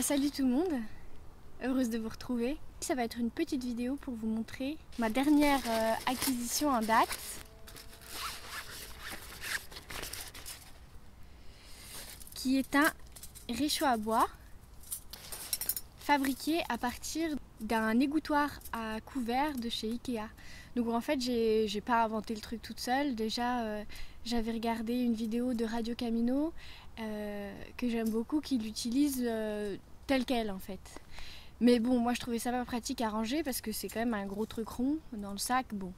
Salut tout le monde, heureuse de vous retrouver. Ça va être une petite vidéo pour vous montrer ma dernière acquisition en date. Qui est un réchaud à bois fabriqué à partir d'un égouttoir à couvert de chez Ikea. Donc en fait j'ai pas inventé le truc toute seule. Déjà j'avais regardé une vidéo de Radio Camino que j'aime beaucoup, qui l'utilise tel quel en fait. Mais bon, moi je trouvais ça pas pratique à ranger parce que c'est quand même un gros truc rond dans le sac. Bon.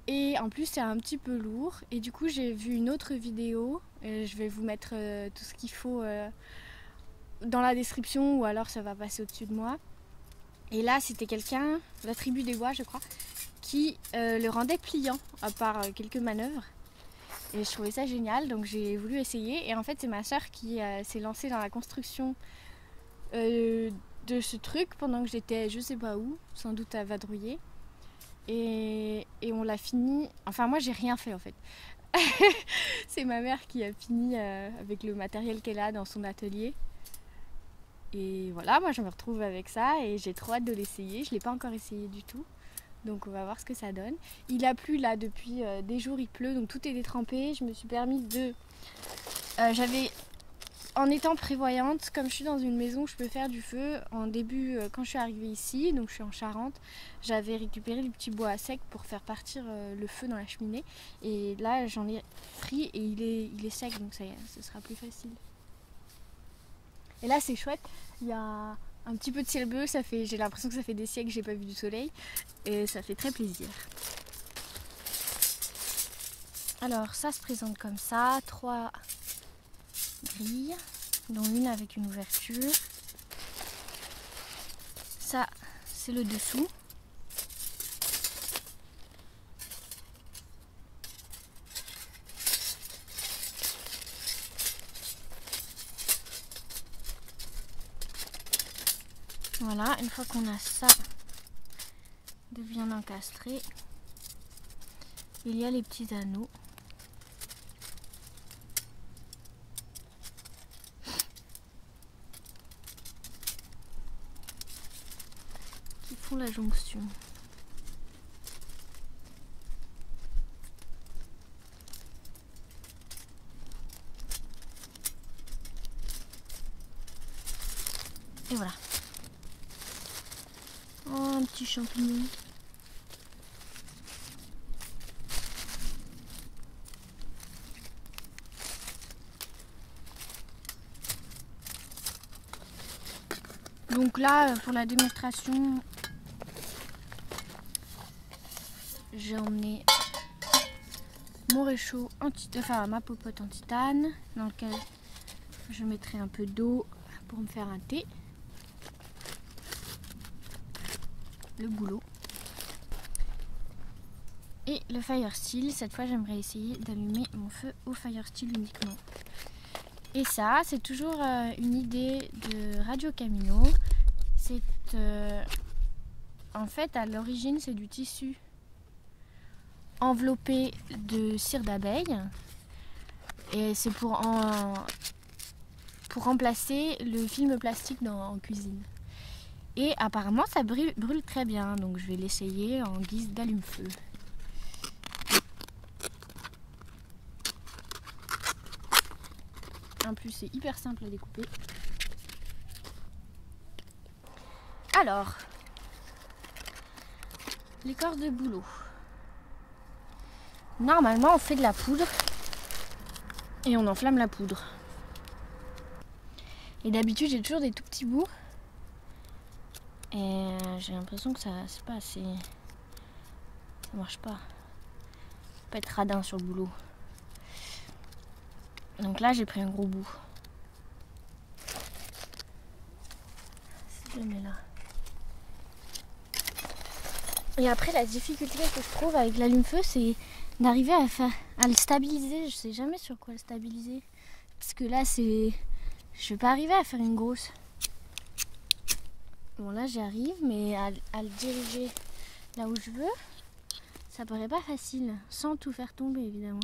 Et en plus c'est un petit peu lourd. Et du coup j'ai vu une autre vidéo. Je vais vous mettre tout ce qu'il faut dans la description, ou alors ça va passer au-dessus de moi. Et là c'était quelqu'un, la tribu des bois je crois, qui le rendait pliant à part quelques manœuvres. Et je trouvais ça génial, donc j'ai voulu essayer. Et en fait c'est ma soeur qui s'est lancée dans la construction de ce truc pendant que j'étais je sais pas où, sans doute à vadrouiller. Et on l'a fini, enfin moi j'ai rien fait en fait. C'est ma mère qui a fini avec le matériel qu'elle a dans son atelier. Et voilà, moi je me retrouve avec ça et j'ai trop hâte de l'essayer. Je ne l'ai pas encore essayé du tout, donc on va voir ce que ça donne. Il a plu là depuis des jours, il pleut, donc tout est détrempé. Je me suis permis de... j'avais, en étant prévoyante, comme je suis dans une maison où je peux faire du feu, en début, quand je suis arrivée ici, donc je suis en Charente, j'avais récupéré du petit bois à sec pour faire partir le feu dans la cheminée. Et là j'en ai pris et il est sec, donc ça y est, ce sera plus facile. Et là c'est chouette, il y a un petit peu de ciel bleu, j'ai l'impression que ça fait des siècles que j'ai pas vu du soleil et ça fait très plaisir. Alors ça se présente comme ça, 3 grilles, dont une avec une ouverture. Ça c'est le dessous. Voilà, une fois qu'on a ça de bien encastré, il y a les petits anneaux. Qui font la jonction. Et voilà. Oh, un petit champignon. Donc là, pour la démonstration, j'ai emmené mon réchaud, ma popote en titane, dans lequel je mettrai un peu d'eau pour me faire un thé. Le boulot. Et le fire steel, cette fois j'aimerais essayer d'allumer mon feu au fire steel uniquement. Et ça, c'est toujours une idée de Radio Camino. C'est en fait à l'origine c'est du tissu enveloppé de cire d'abeille. Et c'est pour remplacer le film plastique en cuisine. Et apparemment ça brûle très bien, donc je vais l'essayer en guise d'allume-feu. En plus c'est hyper simple à découper. Alors, l'écorce de bouleau. Normalement on fait de la poudre et on enflamme la poudre. Et d'habitude j'ai toujours des tout petits bouts. Et j'ai l'impression que ça c'est pas assez. Ça marche pas. Faut pas être radin sur le boulot. Donc là j'ai pris un gros bout. Si je le mets là. Et après la difficulté que je trouve avec l'allume-feu, c'est d'arriver à le stabiliser. Je sais jamais sur quoi le stabiliser. Parce que là je vais pas arriver à faire une grosse. Bon là j'y arrive, mais à le diriger là où je veux, ça paraît pas facile, sans tout faire tomber évidemment.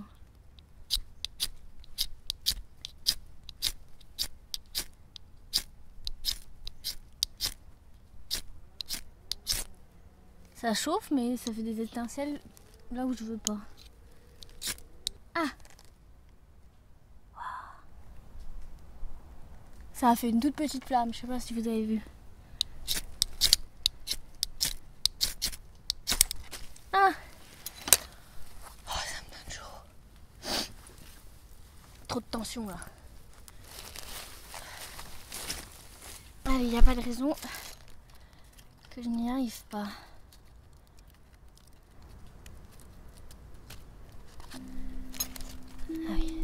Ça chauffe, mais ça fait des étincelles là où je veux pas. Ah! Ça a fait une toute petite flamme, je sais pas si vous avez vu. Ah! Oh, ça me donne chaud. Trop de tension là. Allez, il n'y a pas de raison que je n'y arrive pas. Ah oui.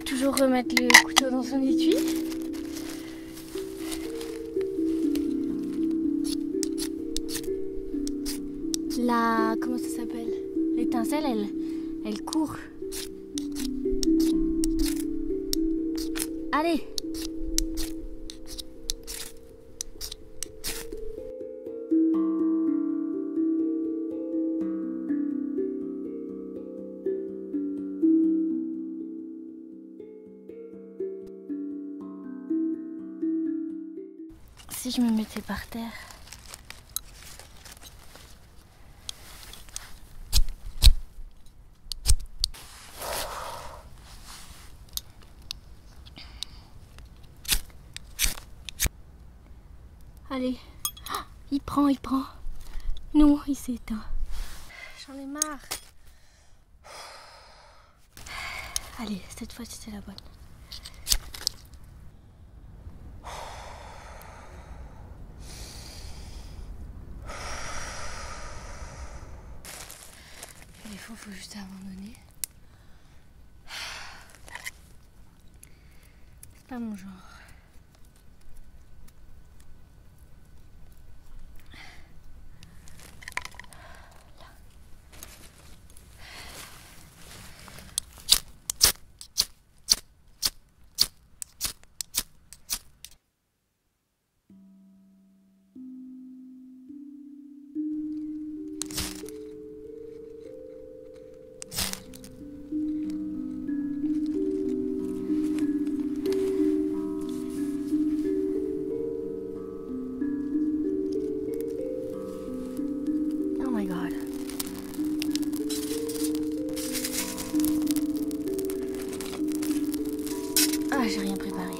Toujours remettre le couteau dans son étui. Comment ça s'appelle? L'étincelle, elle court. Allez! Si je me mettais par terre. Allez. Oh, il prend. Non, il s'est éteint. J'en ai marre. Allez, cette fois-ci c'est la bonne. Des fois, il faut juste abandonner. C'est pas mon genre. Oh my god. Ah, j'ai rien préparé.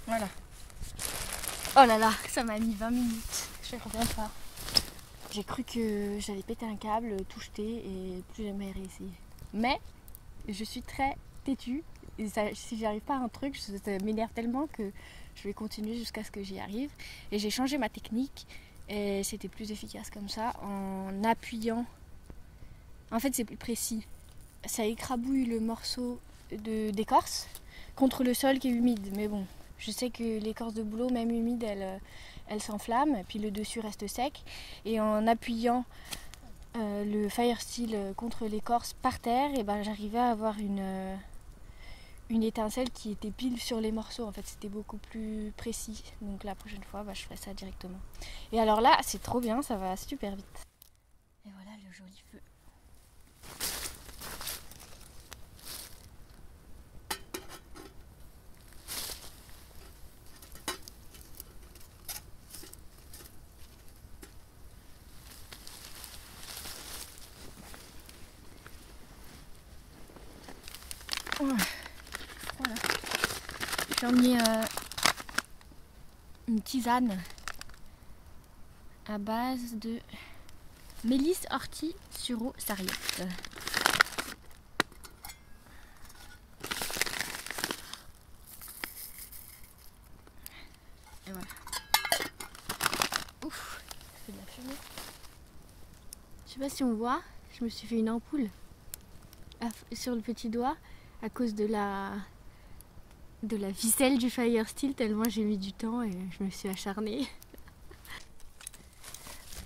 Voilà. Oh là là, ça m'a mis 20 minutes. Je reviens pas. J'ai cru que j'allais péter un câble, tout jeter et plus jamais réessayer. Mais je suis très têtue. Et ça, si j'y arrive pas à un truc, ça m'énerve tellement que je vais continuer jusqu'à ce que j'y arrive. Et j'ai changé ma technique et c'était plus efficace comme ça en appuyant. En fait, c'est plus précis. Ça écrabouille le morceau d'écorce contre le sol qui est humide. Mais bon, je sais que l'écorce de bouleau, même humide, elle s'enflamme, puis le dessus reste sec. Et en appuyant le fire steel contre l'écorce par terre, et ben, j'arrivais à avoir une étincelle qui était pile sur les morceaux. En fait, c'était beaucoup plus précis. Donc la prochaine fois, je ferai ça directement. Et alors là, c'est trop bien, ça va super vite. Et voilà le joli feu. Oh, voilà. J'ai emmené une tisane à base de mélisse, ortie, sureau, sarriette. Et voilà. Ouf, ça fait de la fumée. Je sais pas si on voit, je me suis fait une ampoule sur le petit doigt à cause de la ficelle du Fire Steel, tellement j'ai mis du temps et je me suis acharnée.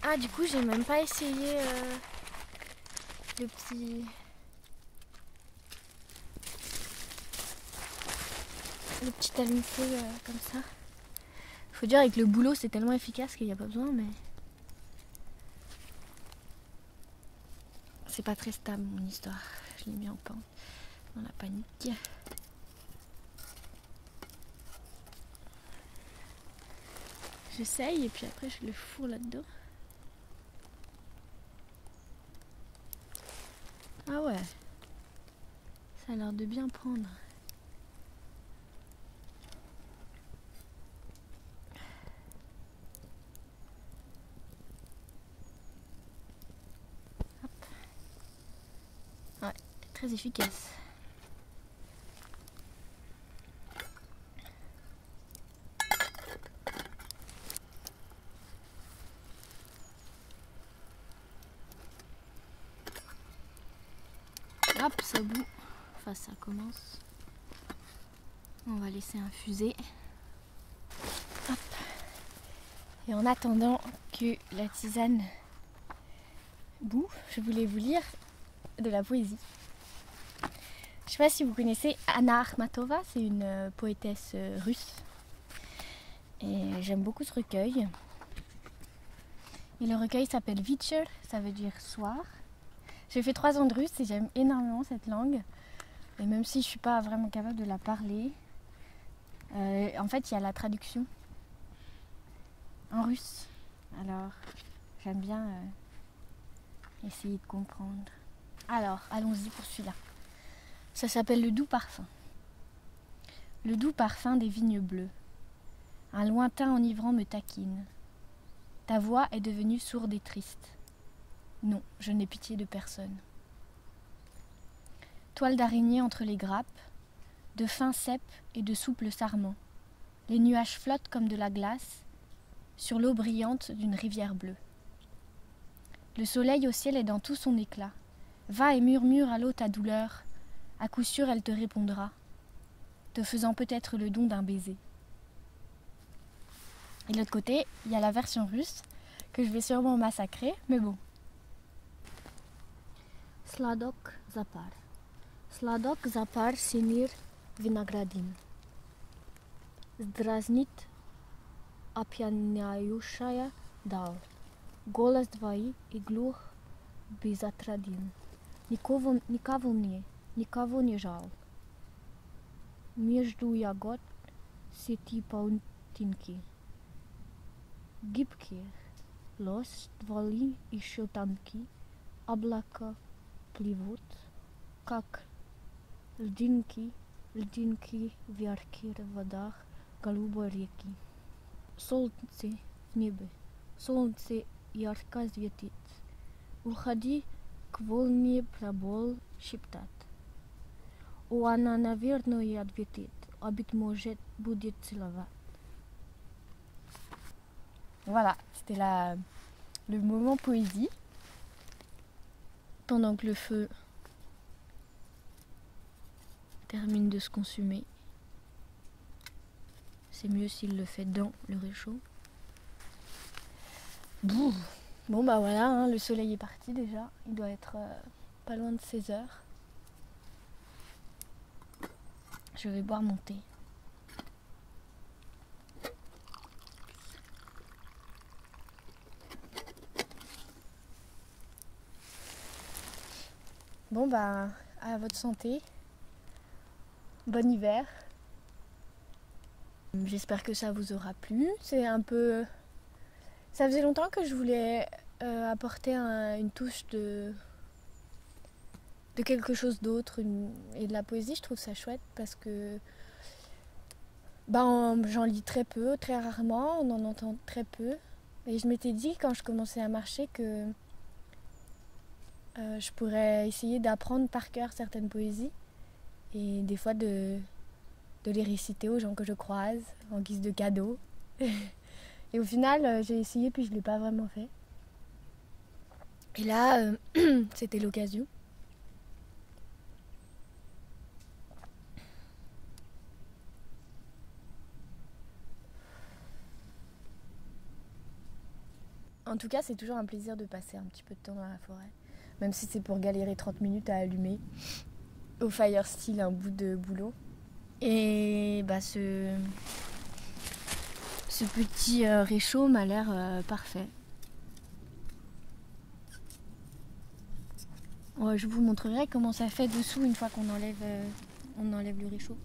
Ah, du coup, j'ai même pas essayé le petit allume-feu comme ça. Faut dire, avec le boulot, c'est tellement efficace qu'il n'y a pas besoin, mais c'est pas très stable mon histoire. Je l'ai mis en pente dans la panique. J'essaye et puis après je le fourre là-dedans. Ah ouais, ça a l'air de bien prendre. Hop. Ouais, très efficace. Hop, ça bout. Enfin, ça commence. On va laisser infuser. Hop. Et en attendant que la tisane bout, je voulais vous lire de la poésie. Je sais pas si vous connaissez Anna Akhmatova, c'est une poétesse russe. Et j'aime beaucoup ce recueil. Et le recueil s'appelle Вечер, ça veut dire soir. J'ai fait 3 ans de russe et j'aime énormément cette langue. Et même si je ne suis pas vraiment capable de la parler, en fait il y a la traduction en russe. Alors j'aime bien essayer de comprendre. Alors allons-y pour celui-là. Ça s'appelle Le doux parfum. Le doux parfum des vignes bleues. Un lointain enivrant me taquine. Ta voix est devenue sourde et triste. Non, je n'ai pitié de personne. Toile d'araignée entre les grappes, de fins cèpes et de souples sarments. Les nuages flottent comme de la glace sur l'eau brillante d'une rivière bleue. Le soleil au ciel est dans tout son éclat. Va et murmure à l'eau ta douleur. À coup sûr, elle te répondra, te faisant peut-être le don d'un baiser. Et de l'autre côté, il y a la version russe que je vais sûrement massacrer, mais bon. Sladok zapar. Sladok zapar sinir vinagradin. Zdразнит опьяняющая даль. Голос твой и глух безотраден. Никого не жал. Между ягод сети паутинки. Гибкие лос стволы еще тонки. Облака плывут, как льдинки в ярких водах голубой реки. Солнце в небе, солнце ярко светит. Уходи к волне пробол шептать. О, она, наверное, ответит, а быть может, будет целовать. Voilà, c'était le moment poésie. Pendant que le feu termine de se consumer. C'est mieux s'il le fait dans le réchaud. Bon bah voilà, hein, le soleil est parti déjà. Il doit être pas loin de 16 heures. Je vais boire mon thé. Bon bah, à votre santé. Bon hiver. J'espère que ça vous aura plu. C'est un peu... Ça faisait longtemps que je voulais apporter une touche de quelque chose d'autre. Et de la poésie, je trouve ça chouette parce que j'en lis très peu, très rarement, on en entend très peu. Et je m'étais dit quand je commençais à marcher que je pourrais essayer d'apprendre par cœur certaines poésies et des fois de les réciter aux gens que je croise en guise de cadeau. Et au final, j'ai essayé puis je ne l'ai pas vraiment fait. Et là, c'était l'occasion. En tout cas, c'est toujours un plaisir de passer un petit peu de temps dans la forêt. Même si c'est pour galérer 30 minutes à allumer au fire steel un bout de boulot. Et ce petit réchaud m'a l'air parfait. Ouais, je vous montrerai comment ça fait dessous une fois qu'on enlève le réchaud.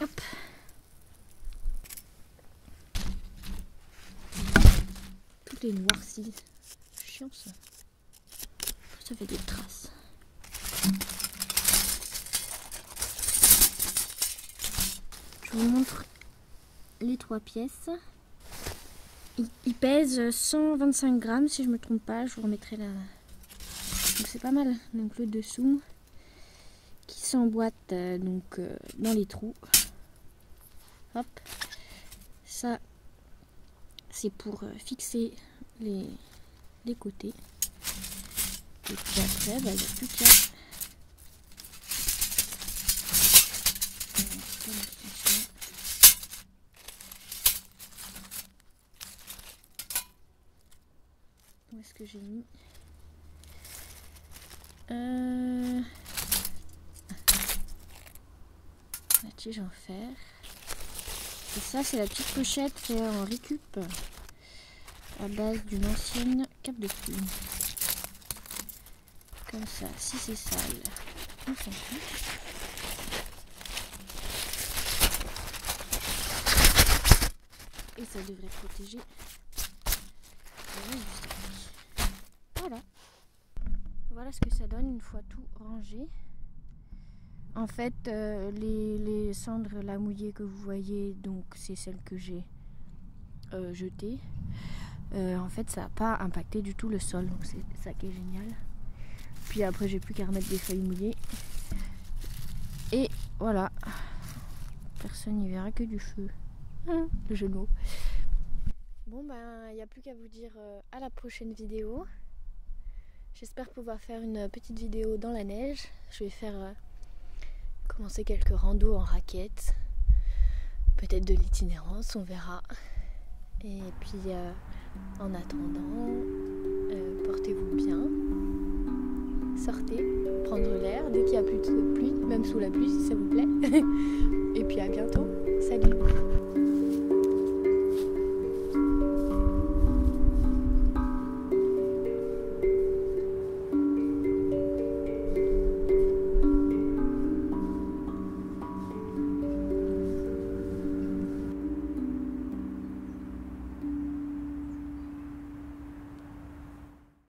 Hop. Tout est noirci. Chiant ça. Ça fait des traces. Je vous montre les 3 pièces. Il pèse 125 grammes si je me trompe pas. Je vous remettrai la... Donc c'est pas mal. Donc le dessous qui s'emboîte dans les trous. Hop. Ça c'est pour fixer les côtés. Et puis après, il n'y a plus qu'à... Où est-ce que j'ai mis la tige en fer. Et ça, c'est la petite pochette faite en récup à base d'une ancienne cape de plume. Comme ça, si c'est sale, on s'en fiche. Et ça devrait protéger le reste du sac. Voilà. Voilà ce que ça donne une fois tout rangé. En fait, les cendres là mouillées que vous voyez, donc c'est celles que j'ai jetées. En fait, ça n'a pas impacté du tout le sol, donc c'est ça qui est génial. Puis après, j'ai plus qu'à remettre des feuilles mouillées. Et voilà. Personne n'y verra que du feu. Le jeu de mots. Bon, il n'y a plus qu'à vous dire à la prochaine vidéo. J'espère pouvoir faire une petite vidéo dans la neige. Je vais faire commencer quelques randos en raquettes. Peut-être de l'itinérance, on verra. Et puis, en attendant, portez-vous bien. Sortez, prendre l'air dès qu'il n'y a plus de pluie, même sous la pluie si ça vous plaît. Et puis à bientôt. Salut!